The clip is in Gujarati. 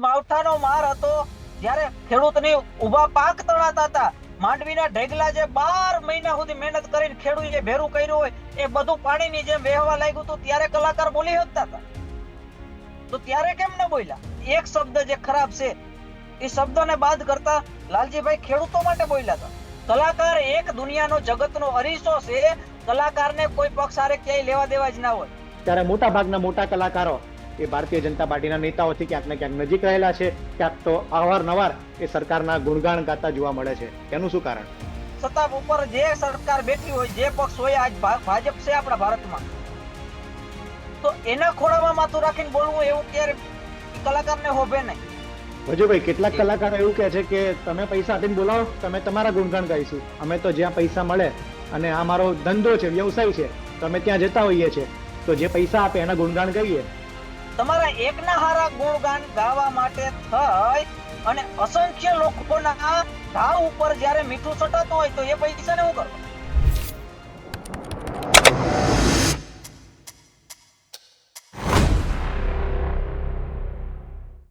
માવઠાનો માર હતો, જ્યારે ખેડૂતની ઊભા પાક તણાતા હતા, માંડવીના ઢેગલા જે 12 મહિના સુધી મહેનત કરીને ખેડૂતે ભેરું કર્યું હોય એ બધું પાણીની જેમ વહેવા લાગ્યું હતું, ત્યારે કલાકાર બોલી શકતા હતા. તો ત્યારે કેમ ન બોલ્યા? એક શબ્દ જે ખરાબ છે એ શબ્દને બાદ કરતા લાલજીભાઈ ખેડૂતો માટે બોલ્યા હતા. કલાકાર એક દુનિયાનો જગતનો અરીસો છે. કલાકારને કોઈ પક્ષ હારે ક્યાંય લેવા દેવા જ ના હોય. ત્યારે મોટા ભાગના મોટા કલાકારો એ ભારતીય જનતા પાર્ટીના નેતાઓથી ક્યાંક ને ક્યાંક નજીક રહેલા છે, ક્યાંક તો અવારનવાર એ સરકારના ગુણગાન ગાતા જોવા મળે છે. એનું શું કારણ? સત્તા ઉપર જે સરકાર બેઠી હોય, જે પક્ષ હોય, આજ ભાજપ છે આપણા ભારતમાં, તો એના ખોળામાં માથું રાખીને બોલવું એવું ક્યારે કલાકારને હોભે નહીં. ભજુભાઈ, કેટલાક કલાકારો એવું કહે છે કે તમે પૈસા આપીને બોલાવો, તમે તમારા ગુણગાન ગાઈશું. અમે તો જ્યાં પૈસા મળે અને આ મારો ધંધો છે, વ્યવસાય છે, તો અમે ત્યાં જતા હોઈએ છીએ, તો જે પૈસા આપે એના ગુણગાન ગાઈએ. તમારા એકના હારા ગુણગાન ગાવા માટે થઈ અને અસંખ્ય લોકોના ઘા ઉપર જ્યારે મીઠું છટાતું હોય તો એ પૈસાને શું કરવા?